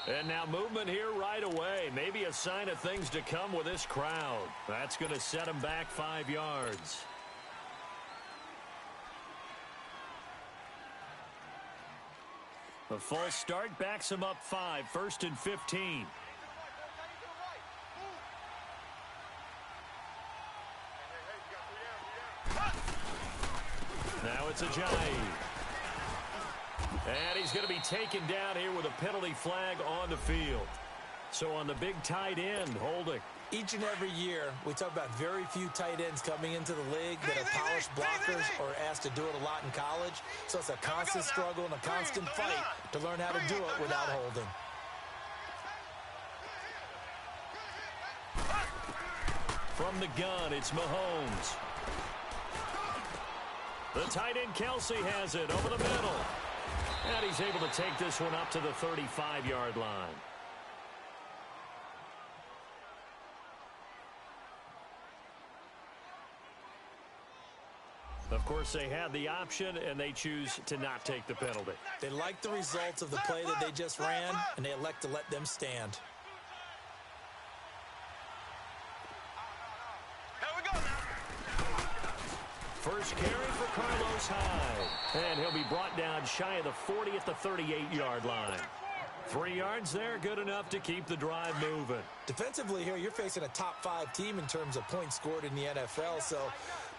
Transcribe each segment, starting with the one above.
And now movement here right away. Maybe a sign of things to come with this crowd. That's going to set him back 5 yards. The false start backs him up 5, 1st and 15. Now it's Ajayi. And he's going to be taken down here with a penalty flag on the field. So on the big tight end, holding. Each and every year, we talk about very few tight ends coming into the league that are polished blockers or asked to do it a lot in college. So it's a constant struggle and a constant fight to learn how to do it without holding. From the gun, it's Mahomes. The tight end, Kelsey, has it over the middle. And he's able to take this one up to the 35-yard line. Of course, they had the option, and they choose to not take the penalty. They like the results of the play that they just ran, and they elect to let them stand. First carry for Carlos Hyde. And he'll be brought down shy of the 40 at the 38-yard line. 3 yards there, good enough to keep the drive moving. Defensively here, you're facing a top-5 team in terms of points scored in the NFL. So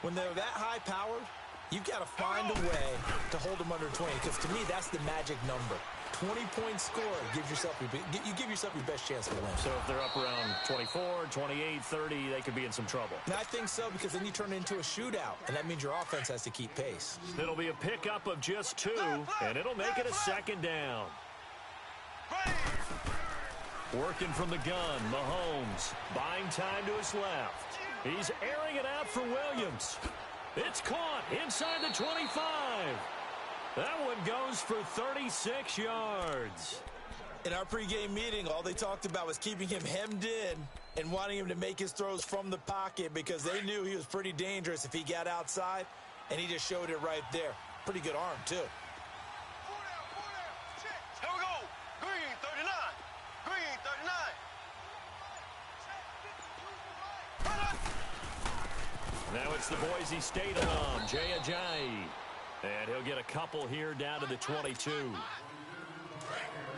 when they're that high-powered, you've got to find a way to hold them under 20. Because to me, that's the magic number. 20-point score gives yourself you give yourself your best chance to win. So if they're up around 24, 28, 30, they could be in some trouble. And I think so, because then you turn it into a shootout, and that means your offense has to keep pace. It'll be a pickup of just 2, and it'll make it a 2nd down. Working from the gun, Mahomes buying time to his left. He's airing it out for Williams. It's caught inside the 25. That one goes for 36 yards. In our pregame meeting, all they talked about was keeping him hemmed in and wanting him to make his throws from the pocket because they knew he was pretty dangerous if he got outside, and he just showed it right there. Pretty good arm, too. Here we go. Green, 39. Green, 39. Now it's the Boise State alum, Jay Ajayi. And he'll get a couple here down to the 22.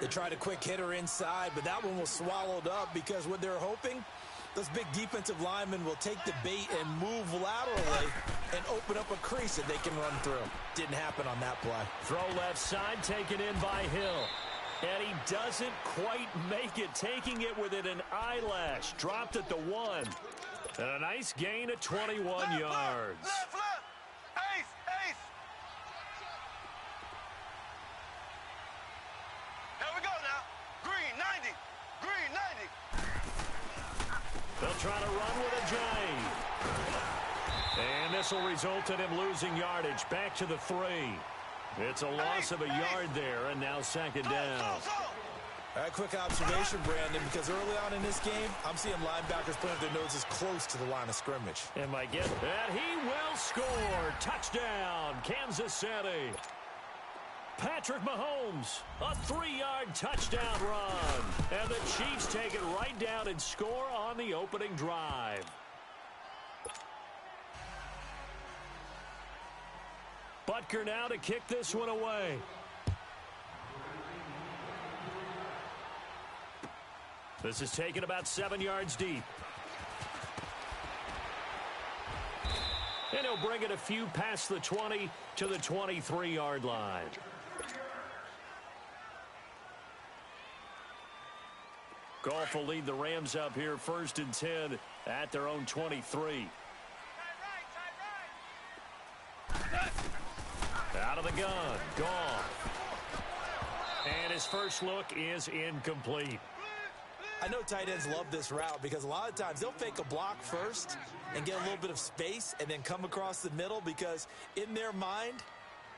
They tried a quick hitter inside, but that one was swallowed up because what they're hoping, those big defensive linemen will take the bait and move laterally and open up a crease that they can run through. Didn't happen on that play. Throw left side, taken in by Hill. And he doesn't quite make it, taking it within an eyelash. Dropped at the 1. And a nice gain of 21 yards. Left. Ace. Here we go now. Green, 90. Green, 90. They'll try to run with Ajayi. And this will result in him losing yardage. Back to the 3. It's a loss of a yard there, and now 2nd down. All right, quick observation, Brandon, because early on in this game, I'm seeing linebackers putting their noses close to the line of scrimmage. And my guess, and he will score. Touchdown, Kansas City. Patrick Mahomes, a 3-yard touchdown run. And the Chiefs take it right down and score on the opening drive. Butker now to kick this one away. This is taken about 7 yards deep. And he'll bring it a few past the 20 to the 23-yard line. Goff will lead the Rams up here 1st and 10 at their own 23. Out of the gun, Goff. And his first look is incomplete. I know tight ends love this route because a lot of times they'll fake a block first and get a little bit of space and then come across the middle because in their mind,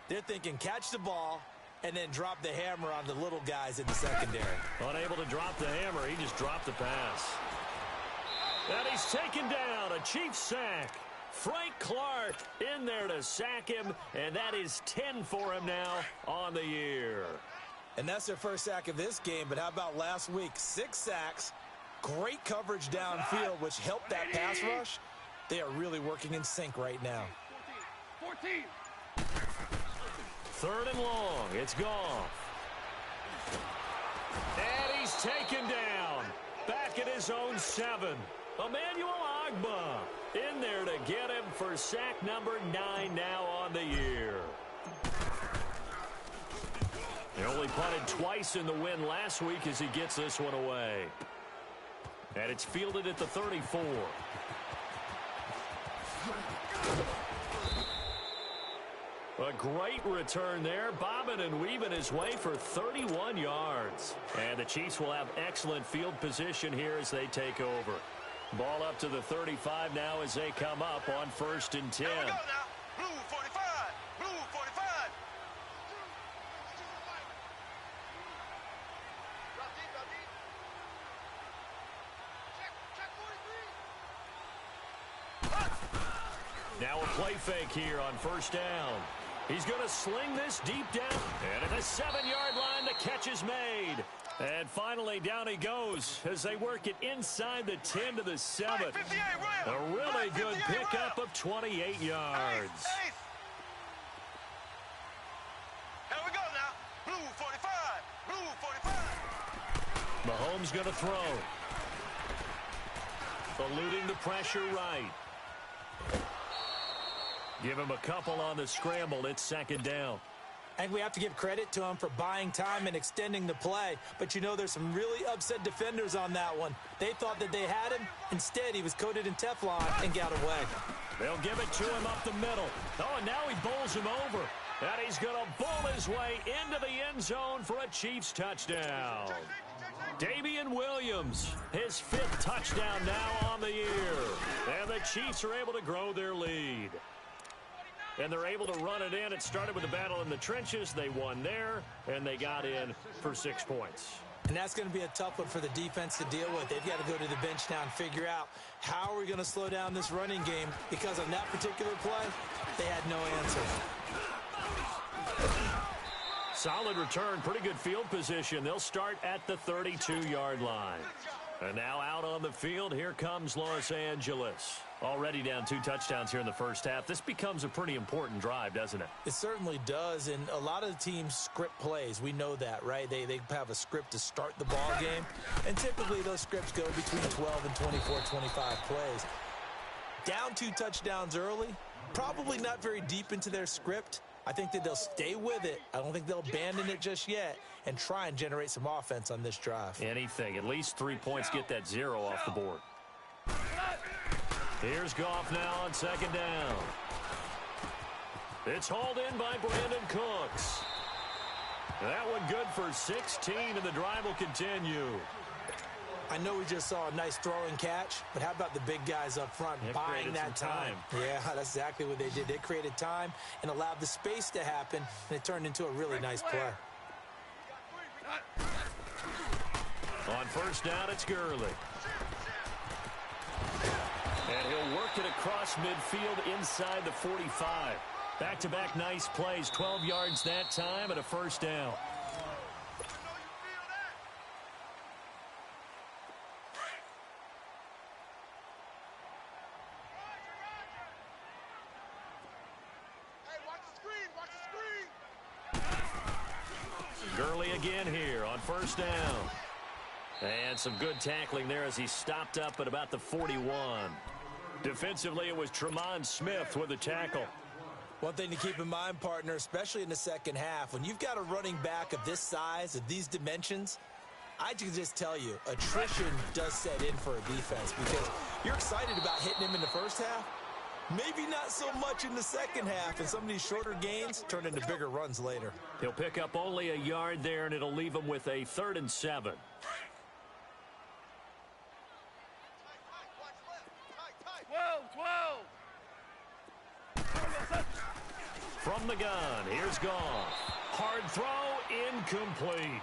they're thinking catch the ball and then drop the hammer on the little guys in the secondary. Unable to drop the hammer, he just dropped the pass. And he's taken down, a Chiefs sack. Frank Clark in there to sack him, and that is 10 for him now on the year. And that's their first sack of this game, but how about last week? 6 sacks, great coverage downfield, which helped that pass rush. They are really working in sync right now. 14. 3rd and long. It's gone. And he's taken down. Back at his own 7. Emmanuel Ogbah in there to get him for sack number 9 now on the year. He only punted twice in the win last week as he gets this one away. And it's fielded at the 34. A great return there, bobbing and weaving his way for 31 yards. And the Chiefs will have excellent field position here as they take over. Ball up to the 35 now as they come up on 1st and 10. Here we go now. Blue 45. Blue 45. Now a play fake here on 1st down. He's going to sling this deep down. And at the 7-yard line, the catch is made. And finally, down he goes as they work it inside the 10 to the 7. A really good pickup of 28 yards. Here we go now. Blue 45. Blue 45. Mahomes going to throw. Eluding the pressure right. Give him a couple on the scramble. It's 2nd down. And we have to give credit to him for buying time and extending the play. But you know, there's some really upset defenders on that one. They thought that they had him. Instead, he was coated in Teflon and got away. They'll give it to him up the middle. Oh, and now he bowls him over. And he's going to bowl his way into the end zone for a Chiefs touchdown. Damian Williams, his 5th touchdown now on the year. And the Chiefs are able to grow their lead. And they're able to run it in. It started with a battle in the trenches. They won there, and they got in for 6 points. And that's going to be a tough one for the defense to deal with. They've got to go to the bench now and figure out how are we going to slow down this running game, because on that particular play, they had no answer. Solid return, pretty good field position. They'll start at the 32-yard line. And now out on the field, here comes Los Angeles. Already down 2 touchdowns here in the first half. This becomes a pretty important drive, doesn't it? It certainly does, and a lot of the teams script plays. We know that, right? They have a script to start the ball game, and typically those scripts go between 12 and 24, 25 plays. Down 2 touchdowns early, probably not very deep into their script. I think that they'll stay with it. I don't think they'll abandon it just yet and try and generate some offense on this drive. Anything. At least 3 points, get that 0 off the board. Here's Goff now on 2nd down. It's hauled in by Brandon Cooks. That one good for 16, and the drive will continue. I know we just saw a nice throw and catch, but how about the big guys up front buying that time? Yeah, that's exactly what they did. They created time and allowed the space to happen, and it turned into a really nice play. On 1st down, it's Gurley. And he'll work it across midfield inside the 45. Back-to-back nice plays, 12 yards that time and a 1st down. Gurley again here on 1st down. And some good tackling there as he stopped up at about the 41. Defensively, it was Tremont Smith with the tackle. One thing to keep in mind, partner, especially in the second half, when you've got a running back of this size, of these dimensions, I can just tell you, attrition does set in for a defense, because you're excited about hitting him in the first half. Maybe not so much in the second half, and some of these shorter gains turn into bigger runs later. He'll pick up only a yard there, and it'll leave him with a 3rd and 7. From the gun, here's Goff. Hard throw, incomplete.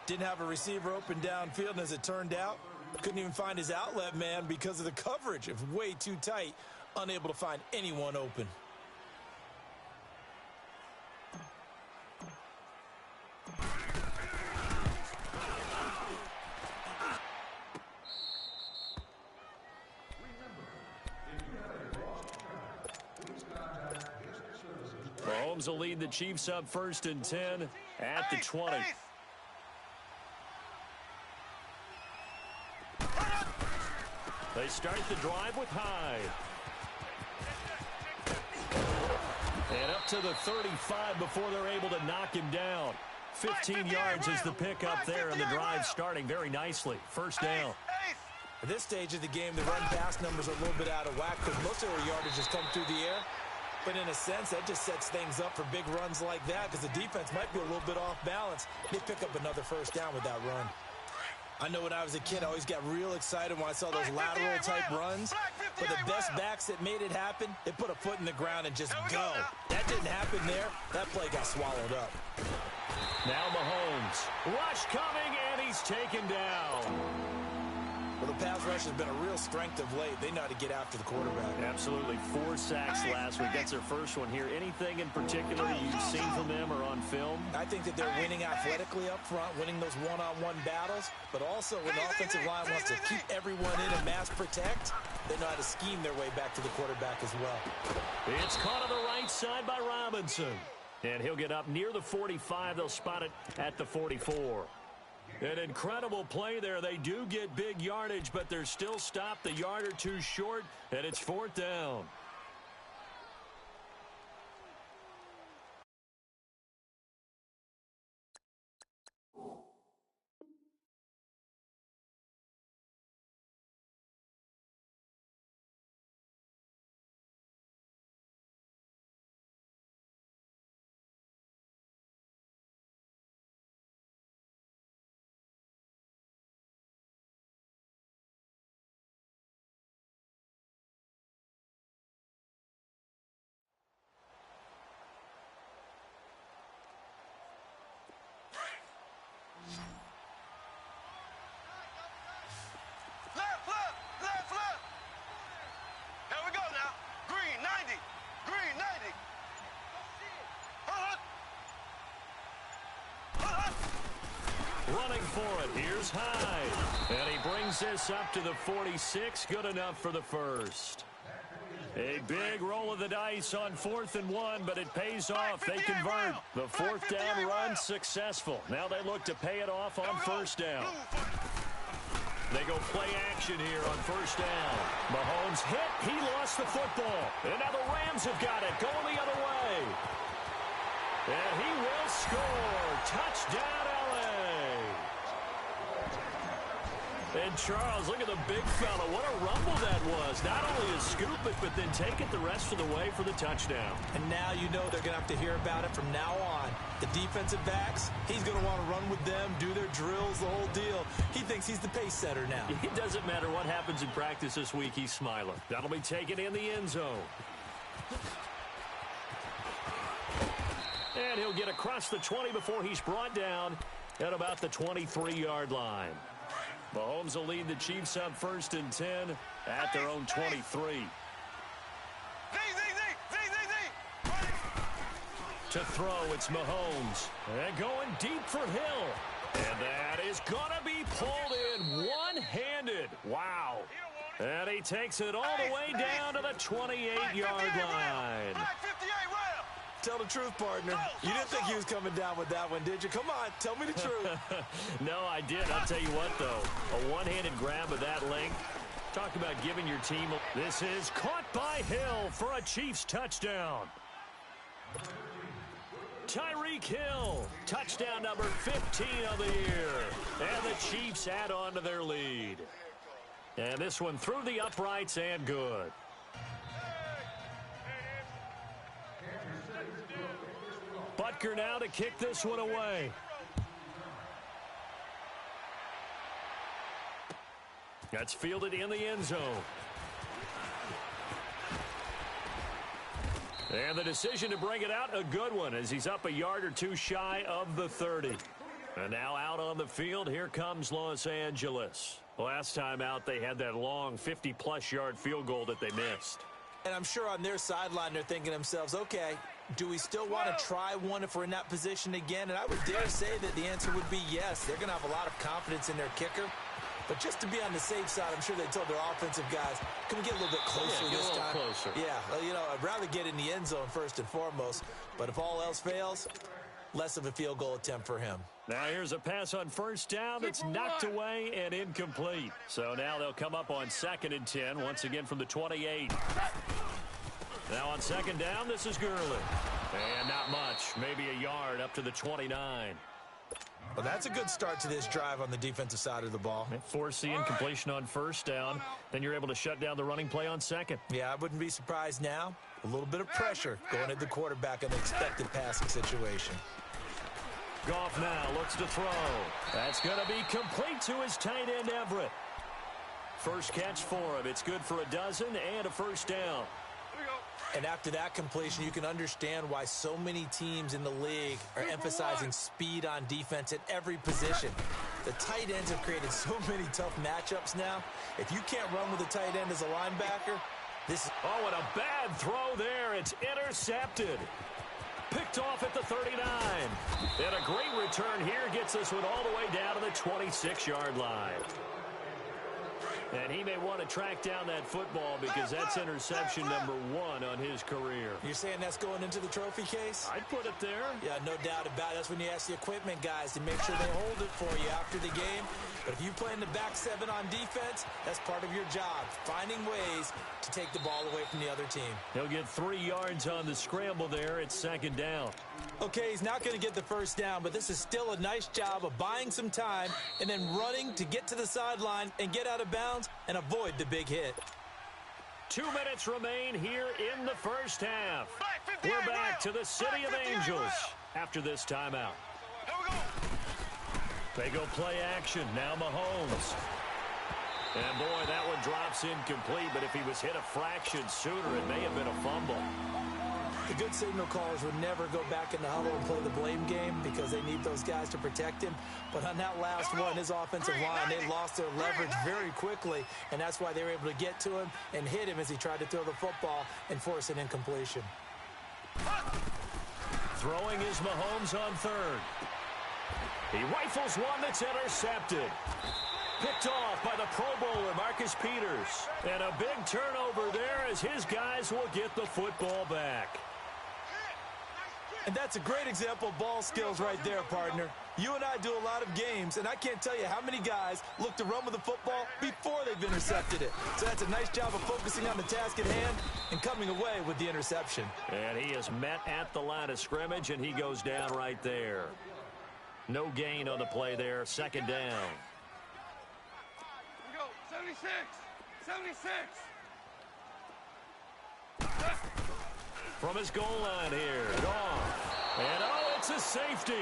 Didn't have a receiver open downfield, and as it turned out, couldn't even find his outlet man because of the coverage. It was way too tight, unable to find anyone open. Mahomes will lead the Chiefs up 1st and 10 at the 20. They start the drive with Hyde. And up to the 35 before they're able to knock him down. 15 yards is the pickup there, and the drive starting very nicely. 1st down. At this stage of the game, the run-pass numbers are a little bit out of whack because most of their yardage has come through the air. But in a sense, that just sets things up for big runs like that because the defense might be a little bit off balance. They pick up another 1st down with that run. I know when I was a kid, I always got real excited when I saw those lateral-type runs. But the best backs that made it happen, they put a foot in the ground and just go. That didn't happen there. That play got swallowed up. Now Mahomes. Rush coming, and he's taken down. Well, the pass rush has been a real strength of late. They know how to get after the quarterback. Absolutely. 4 sacks last week. That's their first one here. Anything in particular you've seen from them or on film? I think that they're winning athletically up front, winning those one-on-one battles, but also when the offensive line wants to keep everyone in and mass protect, they know how to scheme their way back to the quarterback as well. It's caught on the right side by Robinson. And he'll get up near the 45. They'll spot it at the 44. An incredible play there. They do get big yardage, but they're still stopped a yard or two short, and it's 4th down. Running for it, here's Hyde. And he brings this up to the 46, good enough for the 1st. A big roll of the dice on 4th and 1, but it pays off. They convert. The 4th down run successful. Now they look to pay it off on 1st down. They go play action here on 1st down. Mahomes hit, he lost the football. And now the Rams have got it, going the other way. And he will score. Touchdown, LA. And Charles, look at the big fella. What a rumble that was. Not only to scoop it, but then take it the rest of the way for the touchdown. And now you know they're going to have to hear about it from now on. The defensive backs, he's going to want to run with them, do their drills, the whole deal. He thinks he's the pace setter now. It doesn't matter what happens in practice this week. He's smiling. That'll be taken in the end zone. And he'll get across the 20 before he's brought down at about the 23-yard line. Mahomes will lead the Chiefs up 1st and 10 at their own 23. To throw, it's Mahomes. And going deep for Hill. And that is going to be pulled in one-handed. Wow. And he takes it all the way down to the 28-yard line. Tell the truth, partner. You didn't think he was coming down with that one, did you? Come on, tell me the truth. No, I did. I'll tell you what, though. A one-handed grab of that length. Talk about giving your team. This is caught by Hill for a Chiefs touchdown. Tyreek Hill, touchdown number 15 of the year. And the Chiefs add on to their lead. And this one through the uprights and good. Butker now to kick this one away. That's fielded in the end zone. And the decision to bring it out, a good one, as he's up a yard or two shy of the 30. And now out on the field, here comes Los Angeles. Last time out, they had that long 50-plus yard field goal that they missed. And I'm sure on their sideline, they're thinking to themselves, okay, do we still want to try one if we're in that position again? And I would dare say that the answer would be yes. They're going to have a lot of confidence in their kicker. But just to be on the safe side, I'm sure they told their offensive guys, can we get a little bit closer this time? Closer. Yeah, you know, I'd rather get in the end zone first and foremost. But if all else fails, less of a field goal attempt for him. Now here's a pass on first down that's knocked away and incomplete. So now they'll come up on 2nd and 10, once again from the 28. Now on 2nd down, this is Gurley. And not much, maybe a yard up to the 29. Well, that's a good start to this drive on the defensive side of the ball. Force the incompletion on first down. Then you're able to shut down the running play on 2nd. Yeah, I wouldn't be surprised now. A little bit of pressure going at the quarterback in the expected passing situation. Goff now looks to throw. That's going to be complete to his tight end, Everett. First catch for him. It's good for a dozen and a first down. And after that completion, you can understand why so many teams in the league are emphasizing speed on defense at every position. The tight ends have created so many tough matchups now. If you can't run with a tight end as a linebacker, this is... Oh, and a bad throw there. It's intercepted. Picked off at the 39. And a great return here gets this one all the way down to the 26-yard line. And he may want to track down that football because that's interception number 1 on his career. You're saying that's going into the trophy case? I'd put it there. Yeah, no doubt about it. That's when you ask the equipment guys to make sure they hold it for you after the game. But if you play in the back 7 on defense, that's part of your job, finding ways to take the ball away from the other team. He'll get 3 yards on the scramble there. It's 2nd down. Okay, he's not going to get the first down, but this is still a nice job of buying some time and then running to get to the sideline and get out of bounds and avoid the big hit. 2 minutes remain here in the first half. We're back to the City of Angels after this timeout. They go play action. Now Mahomes. And boy, that one drops incomplete, but if he was hit a fraction sooner, it may have been a fumble. The good signal callers would never go back in the huddle and play the blame game because they need those guys to protect him. But on that last one, his offensive line, they lost their leverage very quickly, and that's why they were able to get to him and hit him as he tried to throw the football and force an incompletion. Throwing is Mahomes on 3rd. He rifles one that's intercepted. Picked off by the Pro Bowler, Marcus Peters. And a big turnover there as his guys will get the football back. And that's a great example of ball skills right there, partner. You and I do a lot of games, and I can't tell you how many guys look to run with the football before they've intercepted it. So that's a nice job of focusing on the task at hand and coming away with the interception. And he is met at the line of scrimmage, and he goes down right there. No gain on the play there. 2nd down. Here we go. 76. 76. From his goal line here, Goff. And oh, it's a safety.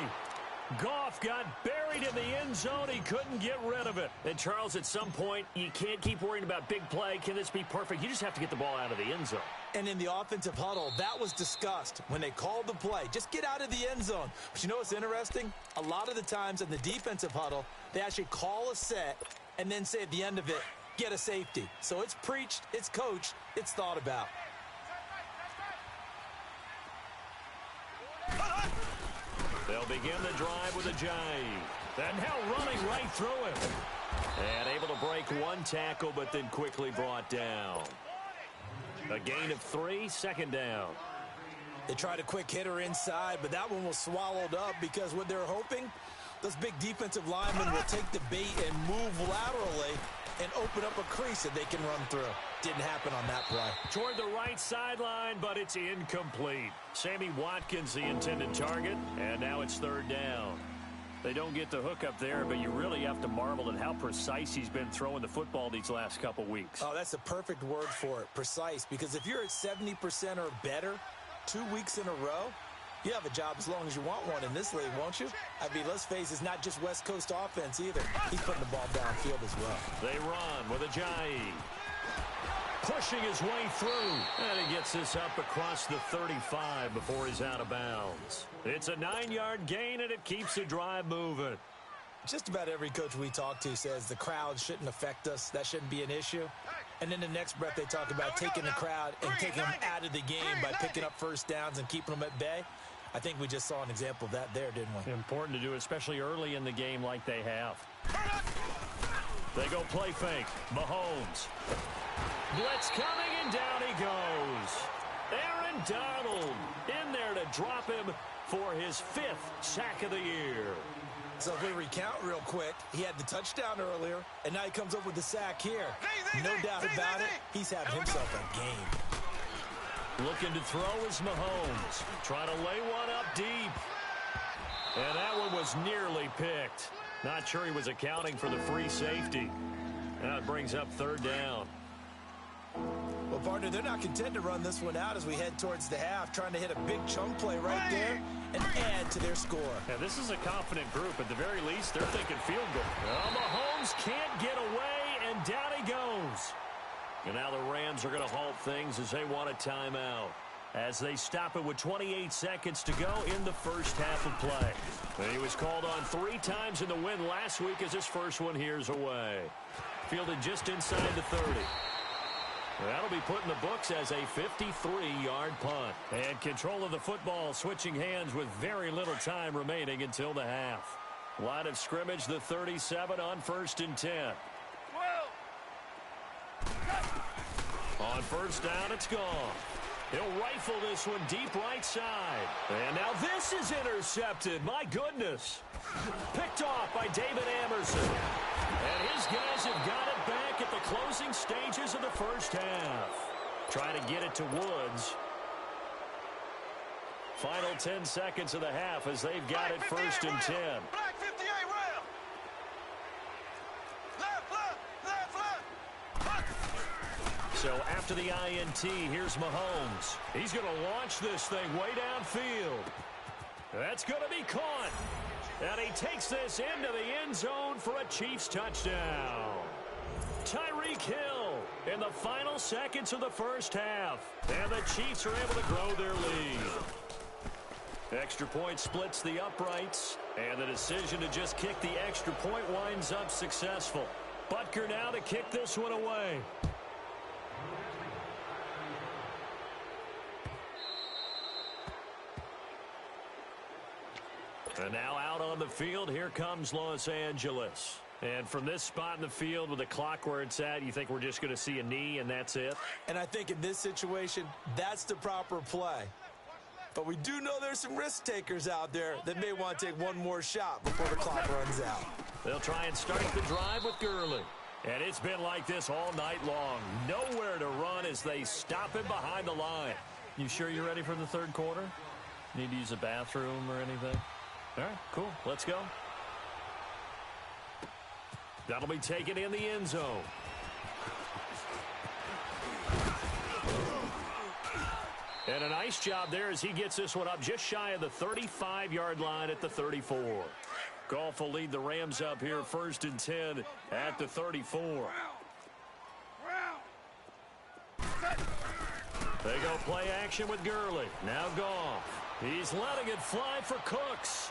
Goff got buried in the end zone. He couldn't get rid of it. And Charles, at some point, you can't keep worrying about big play. Can this be perfect? You just have to get the ball out of the end zone. And in the offensive huddle, that was discussed when they called the play. Just get out of the end zone. But you know what's interesting? A lot of the times in the defensive huddle, they actually call a set and then say at the end of it, get a safety. So it's preached, it's coached, it's thought about. They'll begin the drive with a jive. And now running right through him. And able to break one tackle, but then quickly brought down. A gain of 3, 2nd down. They tried a quick hitter inside, but that one was swallowed up because what they're hoping, those big defensive linemen will take the bait and move laterally and open up a crease that they can run through. Didn't happen on that play. Toward the right sideline, but it's incomplete. Sammy Watkins, the intended target, and now it's 3rd down. They don't get the hook up there, but you really have to marvel at how precise he's been throwing the football these last couple weeks. Oh, that's the perfect word for it, precise, because if you're at 70% or better 2 weeks in a row, you have a job as long as you want one in this league, won't you? I mean, let's face it, it's not just West Coast offense either. He's putting the ball downfield as well. They run with Ajayi. Pushing his way through. And he gets this up across the 35 before he's out of bounds. It's a 9-yard gain, and it keeps the drive moving. Just about every coach we talk to says the crowd shouldn't affect us. That shouldn't be an issue. And then the next breath they talk about taking the crowd and taking them out of the game by picking up first downs and keeping them at bay. I think we just saw an example of that there, didn't we? Important to do, especially early in the game like they have. They go play fake. Mahomes. Blitz coming, and down he goes. Aaron Donald in there to drop him for his 5th sack of the year. So if we recount real quick, he had the touchdown earlier, and now he comes up with the sack here. No doubt about it, he's having himself a game. Looking to throw is Mahomes. Trying to lay one up deep. And that one was nearly picked. Not sure he was accounting for the free safety. Now it brings up 3rd down. Well, partner, they're not content to run this one out as we head towards the half, trying to hit a big chunk play right there and add to their score. Yeah, this is a confident group. At the very least, they're thinking field goal. Well, Mahomes can't get away, and down he goes. And now the Rams are going to halt things as they want a timeout, as they stop it with 28 seconds to go in the first half of play. And he was called on 3 times in the win last week as his first one here's away. Fielded just inside the 30. That'll be put in the books as a 53-yard punt. And control of the football switching hands with very little time remaining until the half. Line of scrimmage, the 37 on 1st and 10. On 1st down, it's gone. He'll rifle this one deep right side. And now this is intercepted. My goodness. Picked off by David Amerson. And his guys have got it back at the closing stages of the first half. Trying to get it to Woods. Final 10 seconds of the half as they've got it 1st and 10. Black 58 round. Left. So after the INT, here's Mahomes. He's going to launch this thing way downfield. That's going to be caught. And he takes this into the end zone for a Chiefs touchdown. Tyreek Hill in the final seconds of the first half. And the Chiefs are able to grow their lead. Extra point splits the uprights. And the decision to just kick the extra point winds up successful. Butker now to kick this one away. And now out on the field, here comes Los Angeles. And from this spot in the field with the clock where it's at, you think we're just going to see a knee and that's it? And I think in this situation, that's the proper play. But we do know there's some risk takers out there that may want to take one more shot before the clock runs out. They'll try and start the drive with Gurley. And it's been like this all night long. Nowhere to run as they stop him behind the line. You sure you're ready for the 3rd quarter? Need to use a bathroom or anything? All right, cool. Let's go. That'll be taken in the end zone. And a nice job there as he gets this one up just shy of the 35-yard line at the 34. Goff will lead the Rams up here 1st and 10 at the 34. They go play action with Gurley. Now Goff. He's letting it fly for Cooks.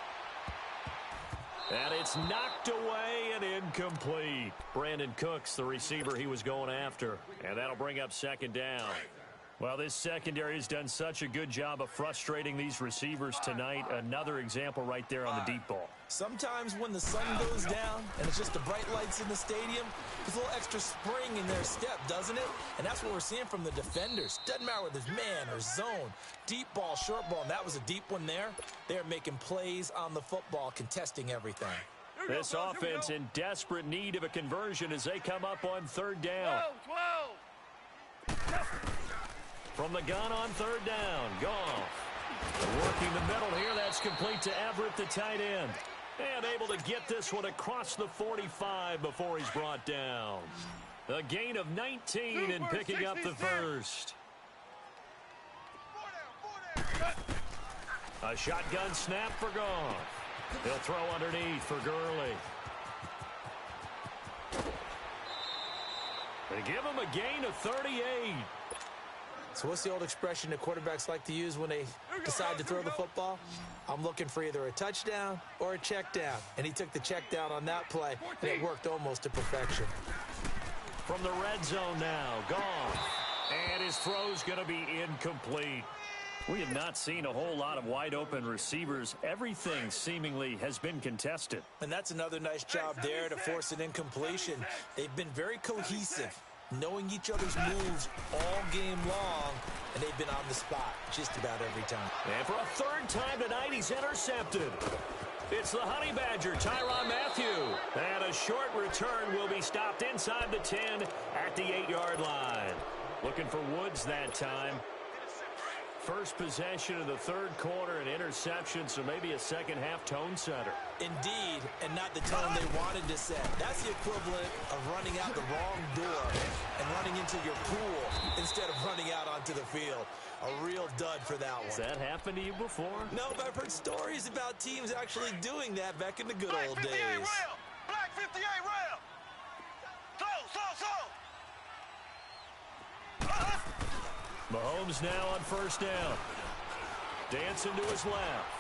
And it's knocked away and incomplete. Brandon Cooks, the receiver he was going after. And that'll bring up 2nd down. Well, this secondary has done such a good job of frustrating these receivers tonight. Another example right there on the deep ball. Sometimes when the sun goes down and it's just the bright lights in the stadium, there's a little extra spring in their step, doesn't it? And that's what we're seeing from the defenders. Doesn't matter whether it's man or zone, deep ball, short ball, and that was a deep one there. They're making plays on the football, contesting everything. This offense in desperate need of a conversion as they come up on 3rd down. 12. From the gun on 3rd down, Goff. Working the middle here, that's complete to Everett, the tight end. And able to get this one across the 45 before he's brought down. A gain of 19 and picking up the first. A shotgun snap for Goff. He'll throw underneath for Gurley. They give him a gain of 38. So what's the old expression that quarterbacks like to use when they decide to throw the football? I'm looking for either a touchdown or a check down. And he took the check down on that play, and it worked almost to perfection. From the red zone now, Goff. And his throw's going to be incomplete. We have not seen a whole lot of wide-open receivers. Everything seemingly has been contested. And that's another nice job there to force an incompletion. They've been very cohesive, knowing each other's moves all game long, and they've been on the spot just about every time. And for a third time tonight, he's intercepted. It's the Honey Badger, Tyrann Mathieu. And a short return will be stopped inside the 10 at the 8-yard line. Looking for Woods that time. First possession of the third quarter, an interception, so maybe a second-half tone setter. Indeed, and not the tone they wanted to set. That's the equivalent of running out the wrong door and running into your pool instead of running out onto the field. A real dud for that one. Has that happened to you before? No, but I've heard stories about teams actually doing that back in the good old days. Rail. Black 58 rail. Slow. Mahomes now on first down. Dancing to his left.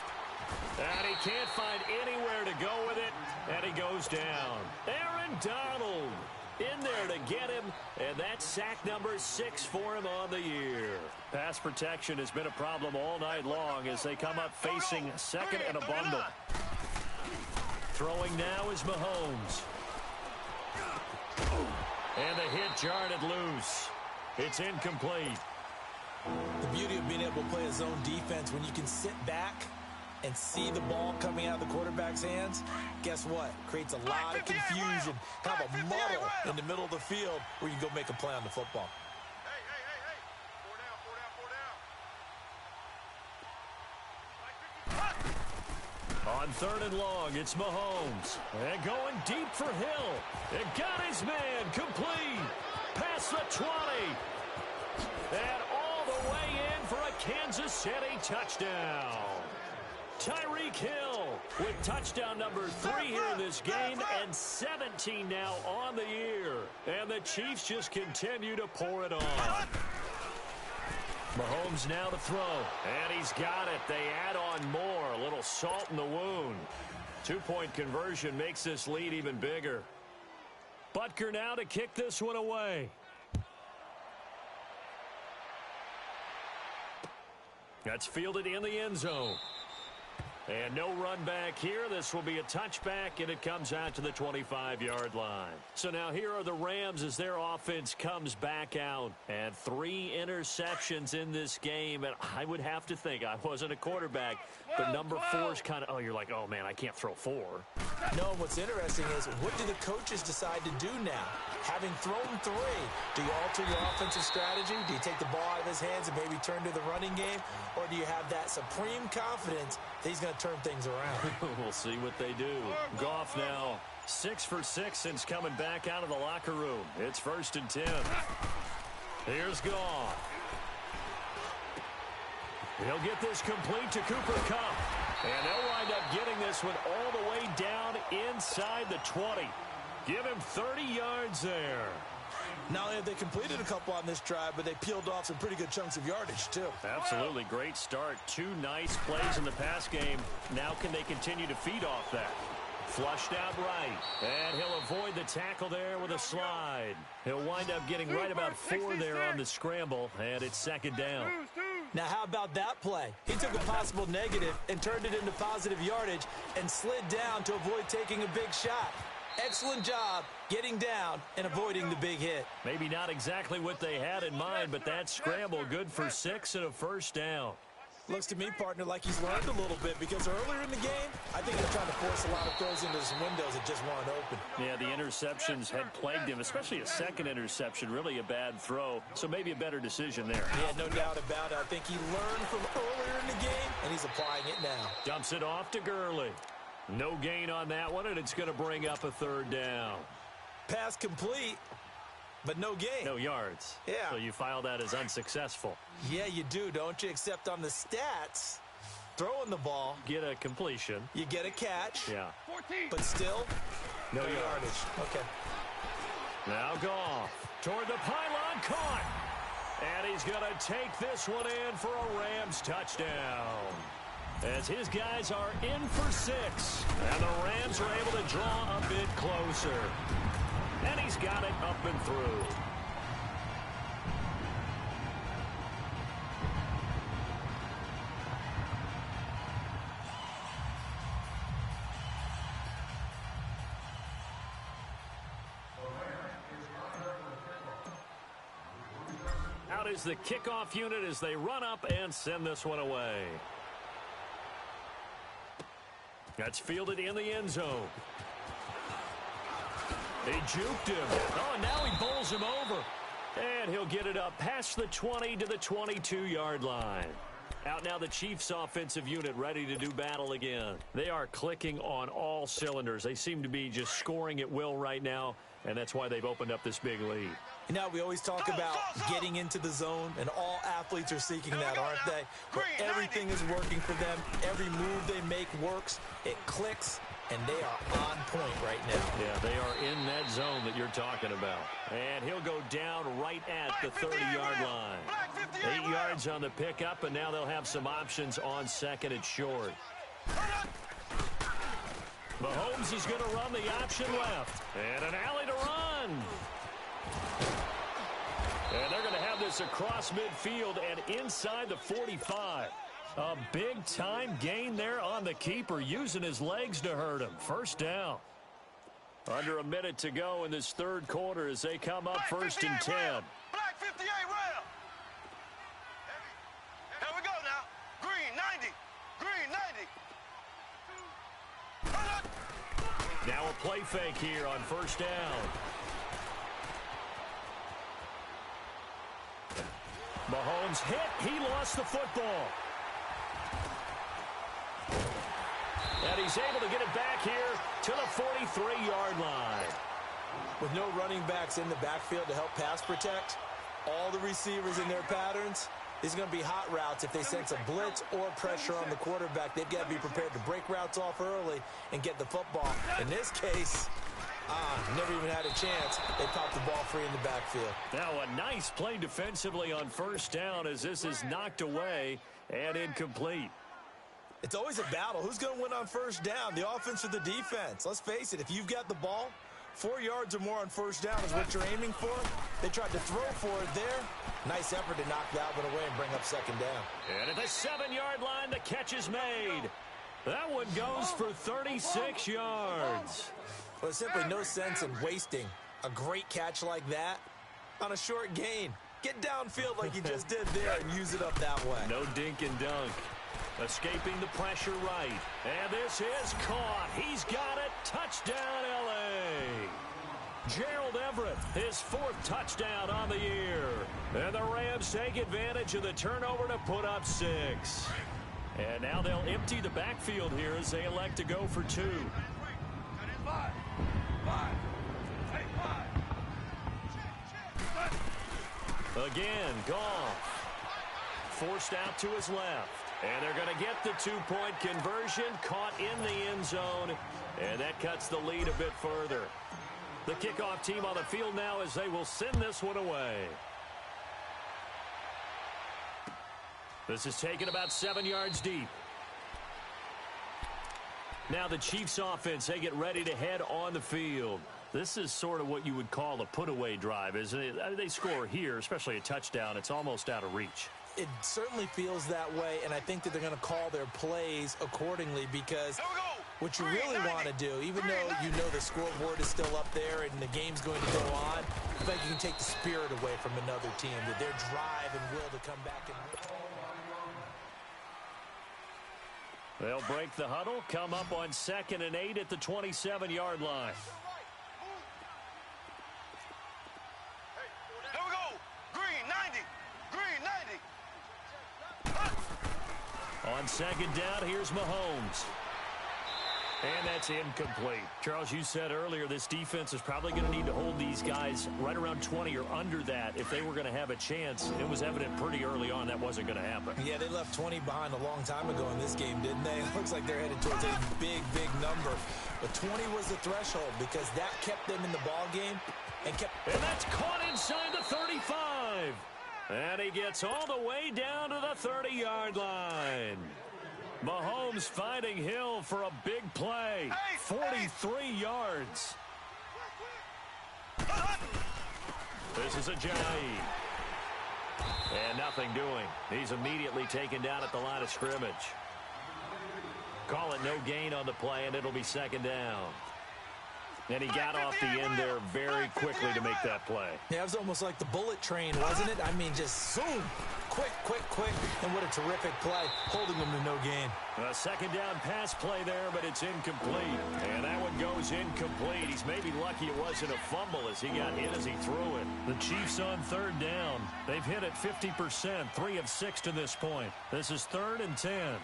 And he can't find anywhere to go with it. And he goes down. Aaron Donald in there to get him. And that's sack number 6 for him on the year. Pass protection has been a problem all night long as they come up facing second and a bundle. Throwing now is Mahomes. And the hit jarred it loose. It's incomplete. The beauty of being able to play a zone defense when you can sit back and see the ball coming out of the quarterback's hands, guess what? Creates a lot of confusion, kind of a muddle in the middle of the field where you can go make a play on the football. Hey. 4 down. On third and long, it's Mahomes. And going deep for Hill. And got his man complete. Past the 20. And all the way in for a Kansas City touchdown. Tyreek Hill with touchdown number 3 here in this game and 17 now on the year. And the Chiefs just continue to pour it on. Mahomes now to throw. And he's got it. They add on more. A little salt in the wound. 2-point conversion makes this lead even bigger. Butker now to kick this one away. That's fielded in the end zone. And no run back here. This will be a touchback, and it comes out to the 25-yard line. So now here are the Rams as their offense comes back out. And 3 interceptions in this game. And I would have to think, I wasn't a quarterback, but number 4's kind of, you're like, oh, man, I can't throw 4. No, what's interesting is what do the coaches decide to do now? Having thrown 3, do you alter your offensive strategy? Do you take the ball out of his hands and maybe turn to the running game? Or do you have that supreme confidence that he's going to turn things around? We'll see what they do. Goff now 6 for 6 since coming back out of the locker room. It's 1st and 10. Here's Goff. He'll get this complete to Cooper Kupp. And they'll wind up getting this one all the way down inside the 20. Give him 30 yards there. Not only have they completed a couple on this drive, but they peeled off some pretty good chunks of yardage, too. Absolutely. Great start. 2 nice plays in the pass game. Now can they continue to feed off that? Flushed out right. And he'll avoid the tackle there with a slide. He'll wind up getting right about 4 there on the scramble, and it's 2nd down. Now, how about that play? He took a possible negative and turned it into positive yardage and slid down to avoid taking a big shot. Excellent job getting down and avoiding the big hit. Maybe not exactly what they had in mind, but that scramble good for 6 and a 1st down. Looks to me, partner, like he's learned a little bit because earlier in the game, I think they're trying to force a lot of throws into some windows that just weren't open. Yeah, the interceptions had plagued him, especially a second interception, really a bad throw. So maybe a better decision there. Yeah, no doubt about it. I think he learned from earlier in the game, and he's applying it now. Dumps it off to Gurley. No gain on that one, and it's going to bring up a 3rd down. Pass complete, but no gain. No yards. Yeah. So you file that as unsuccessful. Yeah, you do, don't you? Except on the stats, throwing the ball. Get a completion. You get a catch. Yeah. 14. But still, no yardage. Okay. Now Goff toward the pylon, caught. And he's going to take this one in for a Rams touchdown. As his guys are in for 6. And the Rams are able to draw a bit closer. And he's got it up and through. out is the kickoff unit as they run up and send this one away. That's fielded in the end zone. He juked him. Oh, and now he bowls him over. And he'll get it up past the 20 to the 22-yard line. Out now the Chiefs offensive unit ready to do battle again. They are clicking on all cylinders. They seem to be just scoring at will right now, and that's why they've opened up this big lead. You know, we always talk about getting into the zone, and all athletes are seeking that, aren't they? Where everything is working for them. Every move they make works. It clicks, and they are on point right now. Yeah, they are in that zone that you're talking about. And he'll go down right at the 30-yard line. 8 yards on the pickup, and now they'll have some options on second and short. Mahomes is going to run the option left. And an alley to run. And they're going to have this across midfield and inside the 45. A big-time gain there on the keeper, using his legs to hurt him. First down. Under a minute to go in this third quarter as they come up first and 10. Black 58 round. Here we go now. Green 90. Green 90. Now a play fake here on first down. Mahomes hit. He lost the football. And he's able to get it back here to the 43-yard line. With no running backs in the backfield to help pass protect, all the receivers in their patterns, these are going to be hot routes. If they sense a blitz or pressure on the quarterback, they've got to be prepared to break routes off early and get the football. In this case, never even had a chance. They popped the ball free in the backfield. Now a nice play defensively on first down as this is knocked away and incomplete. It's always a battle. Who's going to win on first down, the offense or the defense? Let's face it, if you've got the ball, 4 yards or more on first down is what you're aiming for. They tried to throw for it there. Nice effort to knock that one away and bring up second down. And at the 7-yard line, the catch is made. That one goes for 36 yards. Well, there's simply no sense in wasting a great catch like that on a short gain. Get downfield like you just did there and use it up that way. No dink and dunk. Escaping the pressure right. And this is caught. He's got it. Touchdown, L.A. Gerald Everett, his 4th touchdown on the year. And the Rams take advantage of the turnover to put up 6. And now they'll empty the backfield here as they elect to go for 2. Again, Goff. Forced out to his left. And they're going to get the 2-point conversion, caught in the end zone, and that cuts the lead a bit further. The kickoff team on the field now as they will send this one away. This is taken about 7 yards deep. Now the Chiefs offense, they get ready to head on the field. This is sort of what you would call a put-away drive, isn't it? I mean, they score here, especially a touchdown. It's almost out of reach. It certainly feels that way, and I think that they're going to call their plays accordingly because what you really want to do, even though you know the scoreboard is still up there and the game's going to go on, I think you can take the spirit away from another team, that their drive and will to come back and win. They'll break the huddle, come up on 2nd and 8 at the 27-yard line. Here we go. Green 90. Green 90. On second down, here's Mahomes. And that's incomplete. Charles, you said earlier this defense is probably going to need to hold these guys right around 20 or under that if they were going to have a chance. It was evident pretty early on that wasn't going to happen. Yeah, they left 20 behind a long time ago in this game, didn't they? It looks like they're headed towards a big, big number. But 20 was the threshold because that kept them in the ball game and kept... And that's caught inside the 35. And he gets all the way down to the 30-yard line. Mahomes finding Hill for a big play. 43 yards. This is Ajayi. And nothing doing. He's immediately taken down at the line of scrimmage. Call it no gain on the play, and it'll be second down. And he got off the end there very quickly to make that play. Yeah, it was almost like the bullet train, wasn't it? I mean, just zoom. Quick, quick, quick. And what a terrific play, holding them to no gain. A second down pass play there, but it's incomplete. And that one goes incomplete. He's maybe lucky it wasn't a fumble as he got hit as he threw it. The Chiefs on third down. They've hit it 50%, 3 of 6 to this point. This is 3rd and 10. Here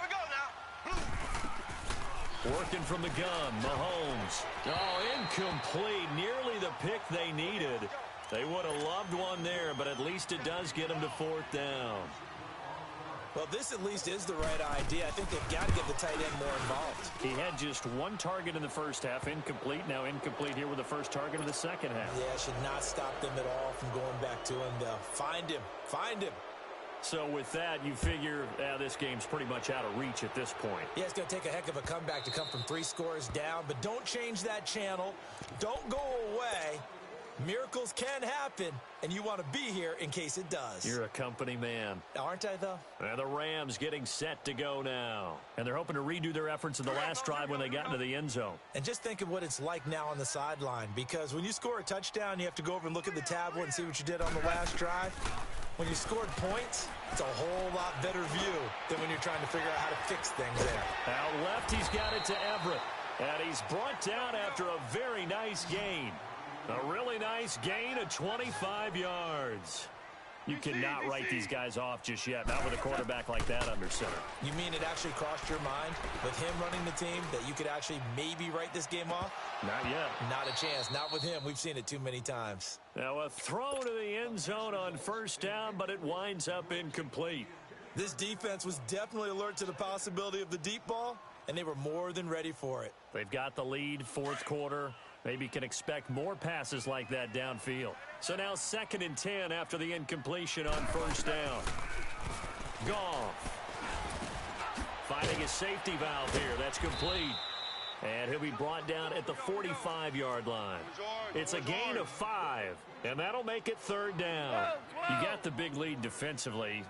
we go now. Working from the gun, Mahomes. Oh, incomplete. Nearly the pick they needed. They would have loved one there, but at least it does get them to 4th down. Well, this at least is the right idea. I think they've got to get the tight end more involved. He had just 1 target in the first half, incomplete. Now incomplete here with the first target of the second half. Yeah, should not stop them at all from going back to him. Find him. Find him. So with that, you figure this game's pretty much out of reach at this point. Yeah, it's going to take a heck of a comeback to come from 3 scores down, but don't change that channel. Don't go away. Miracles can happen, and you want to be here in case it does. You're a company man. Aren't I, though? And the Rams getting set to go now. And they're hoping to redo their efforts in the last drive when they got into the end zone. And just think of what it's like now on the sideline, because when you score a touchdown, you have to go over and look at the tablet and see what you did on the last drive. When you scored points, it's a whole lot better view than when you're trying to figure out how to fix things there. Out left, he's got it to Everett. And he's brought down after a very nice gain. A really nice gain of 25 yards. You cannot write these guys off just yet, not with a quarterback like that under center. You mean it actually crossed your mind with him running the team that you could actually maybe write this game off? Not yet. Not a chance. Not with him. We've seen it too many times. Now a throw to the end zone on 1st down, but it winds up incomplete. This defense was definitely alert to the possibility of the deep ball, and they were more than ready for it. They've got the lead, 4th quarter. Maybe can expect more passes like that downfield. So now 2nd and 10 after the incompletion on 1st down. Goff finding a safety valve here. That's complete. And he'll be brought down at the 45-yard line. It's a gain of 5, and that'll make it 3rd down. You got the big lead defensively.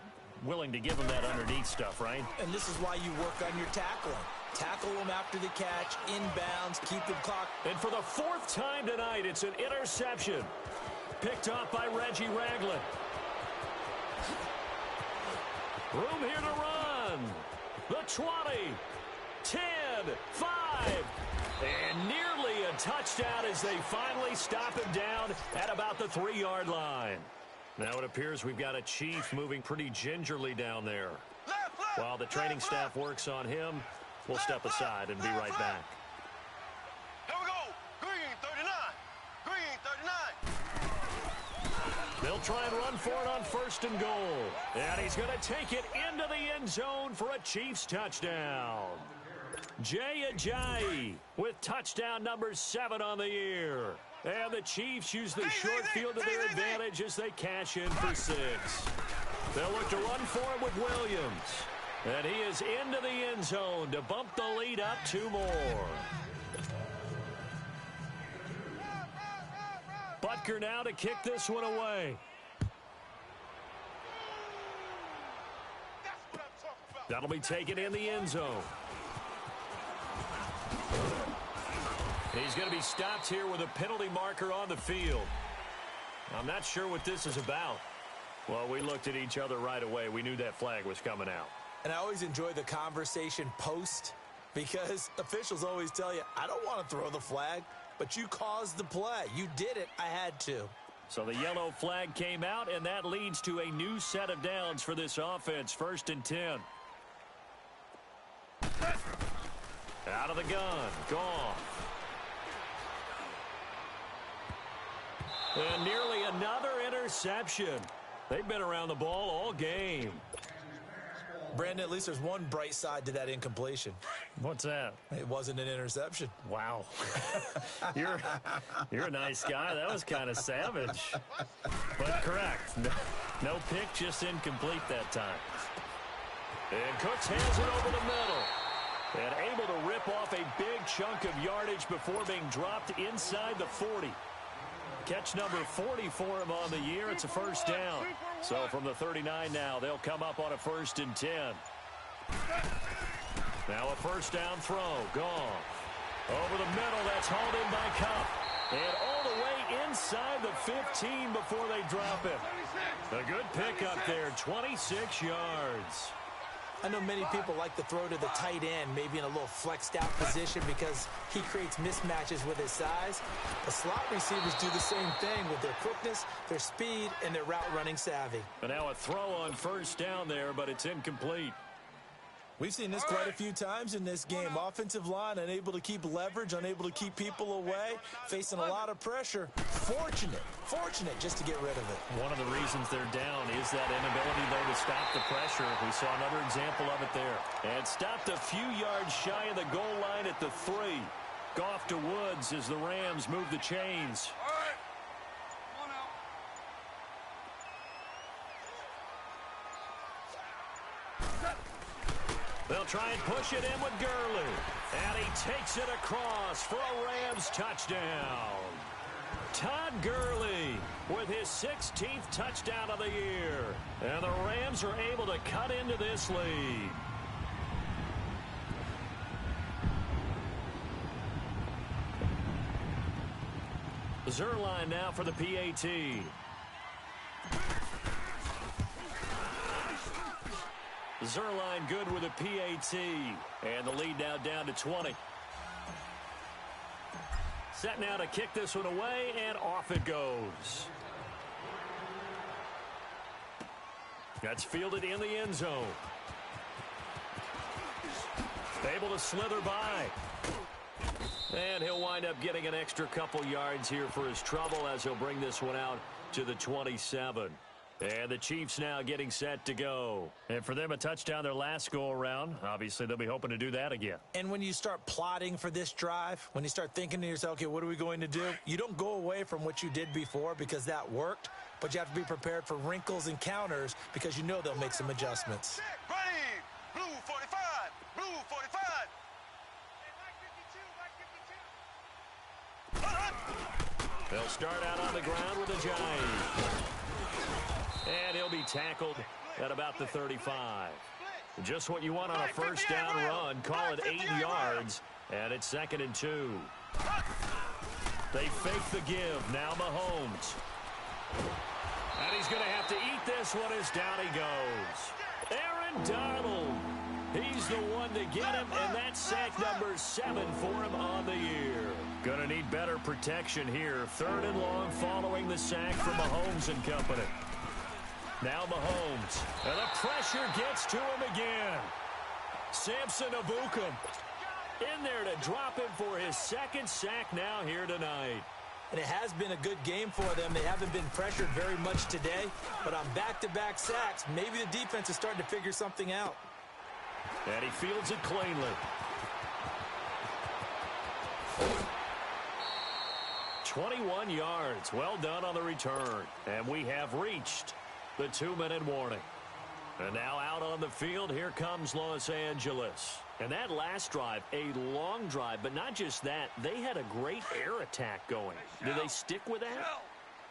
Willing to give them that underneath stuff, right? And this is why you work on your tackling. Tackle them after the catch, inbounds, keep the clock. And for the 4th time tonight, it's an interception. Picked off by Reggie Ragland. Room here to run. The 20, 10, 5. And nearly a touchdown as they finally stop him down at about the 3-yard line. Now it appears we've got a Chief moving pretty gingerly down there. While the training staff works on him, we'll step aside and be right back. Here we go. Green 39. Green 39. They'll try and run for it on 1st and goal. And he's going to take it into the end zone for a Chiefs touchdown. Jay Ajayi with touchdown number 7 on the year. And the Chiefs use the short field to their advantage as they cash in for 6. They'll look to run for it with Williams. And he is into the end zone to bump the lead up 2 more. Butker now to kick this one away. That'll be taken in the end zone. He's going to be stopped here with a penalty marker on the field. I'm not sure what this is about. Well, we looked at each other right away. We knew that flag was coming out. And I always enjoy the conversation post because officials always tell you, I don't want to throw the flag, but you caused the play. You did it. I had to. So the yellow flag came out, and that leads to a new set of downs for this offense. 1st and 10. Out of the gun. Goff. And nearly another interception. They've been around the ball all game. Brandon, at least there's one bright side to that incompletion. What's that? It wasn't an interception. Wow. You're a nice guy. That was kind of savage. But correct. No pick, just incomplete that time. And Cooks hands it over the middle. And able to rip off a big chunk of yardage before being dropped inside the 40. Catch number 40 for him on the year. It's a 1st down. So from the 39 now, they'll come up on a 1st and 10. Now a 1st down throw. Goff. Over the middle, that's hauled in by Cup. And all the way inside the 15 before they drop it. A good pickup there, 26 yards. I know many people like to throw to the tight end, maybe in a little flexed out position because he creates mismatches with his size. The slot receivers do the same thing with their quickness, their speed, and their route running savvy. And now a throw on first down there, but it's incomplete. We've seen this quite a few times in this game. Offensive line unable to keep leverage, unable to keep people away, facing a lot of pressure. Fortunate just to get rid of it. One of the reasons they're down is that inability, though, to stop the pressure. We saw another example of it there. And stopped a few yards shy of the goal line at the 3. Goff to Woods as the Rams move the chains. They'll try and push it in with Gurley. And he takes it across for a Rams touchdown. Todd Gurley with his 16th touchdown of the year. And the Rams are able to cut into this lead. Zerline now for the PAT. Zerline good with a PAT. And the lead now down to 20. Set now to kick this one away, and off it goes. That's fielded in the end zone. Able to slither by. And he'll wind up getting an extra couple yards here for his trouble as he'll bring this one out to the 27. And the Chiefs now getting set to go. And for them, a touchdown their last go-around. Obviously, they'll be hoping to do that again. And when you start plotting for this drive, when you start thinking to yourself, okay, what are we going to do? You don't go away from what you did before because that worked, but you have to be prepared for wrinkles and counters because you know they'll make some adjustments. Blue 45, blue 45. They'll start out on the ground with a Giant. And he'll be tackled at about the 35. Just what you want on a first down run. Call it 8 yards. And it's 2nd and 2. They fake the give. Now Mahomes. And he's going to have to eat this one as down he goes. Aaron Donald. He's the one to get him, and that's sack number 7 for him on the year. Going to need better protection here. 3rd and long following the sack from Mahomes and company. Now Mahomes. And the pressure gets to him again. Samson Abukum in there to drop him for his 2nd sack now here tonight. And it has been a good game for them. They haven't been pressured very much today, but on back-to-back sacks, maybe the defense is starting to figure something out. And he fields it cleanly. 21 yards. Well done on the return. And we have reached the 2-minute warning. And now out on the field, here comes Los Angeles. And that last drive, a long drive, but not just that, they had a great air attack going. Do they stick with that?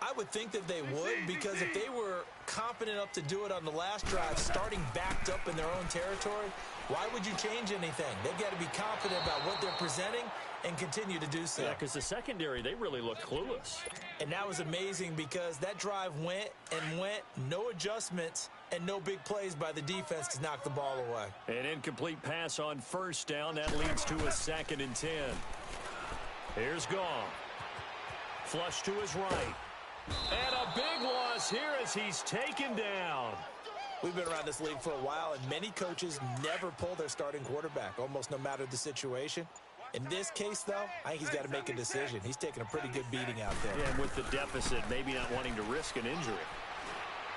I would think that they would, because if they were confident enough to do it on the last drive, starting backed up in their own territory, why would you change anything? They've got to be confident about what they're presenting and continue to do so. Yeah, because the secondary, they really look clueless. And that was amazing because that drive went and went, no adjustments, and no big plays by the defense to knock the ball away. An incomplete pass on first down. That leads to a 2nd and 10. Here's Goff. Flush to his right. And a big loss here as he's taken down. We've been around this league for a while, and many coaches never pull their starting quarterback, almost no matter the situation. In this case, though, I think he's got to make a decision. He's taking a pretty good beating out there. Yeah, and with the deficit, maybe not wanting to risk an injury.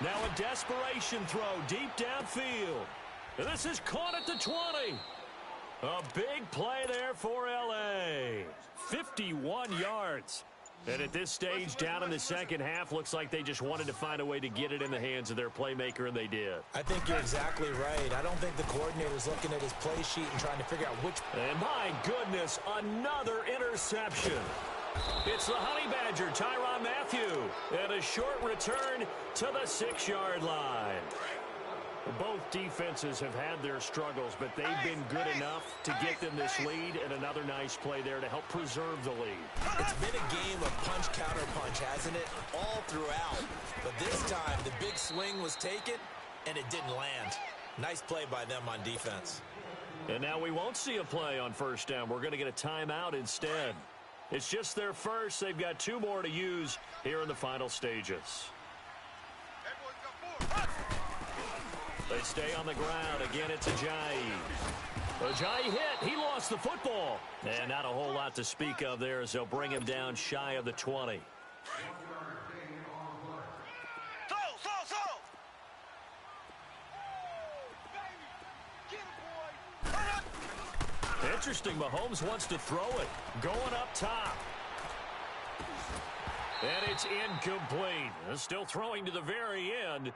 Now a desperation throw deep downfield. And this is caught at the 20. A big play there for L.A. 51 yards. And at this stage, down in the second half, looks like they just wanted to find a way to get it in the hands of their playmaker, and they did. I think you're exactly right. I don't think the coordinator's looking at his play sheet and trying to figure out which. And my goodness, another interception. It's the Honey Badger, Tyrann Mathieu, and a short return to the 6-yard line. Both defenses have had their struggles, but they've been good enough to get them this lead, and another nice play there to help preserve the lead. It's been a game of punch-counter-punch, hasn't it? All throughout. But this time, the big swing was taken, and it didn't land. Nice play by them on defense. And now we won't see a play on first down. We're going to get a timeout instead. It's just their first. They've got 2 more to use here in the final stages. They stay on the ground. Again, it's Ajayi. Ajayi hit. He lost the football. And not a whole lot to speak of there as they'll bring him down shy of the 20. Interesting. Mahomes wants to throw it. Going up top. And it's incomplete. Still throwing to the very end.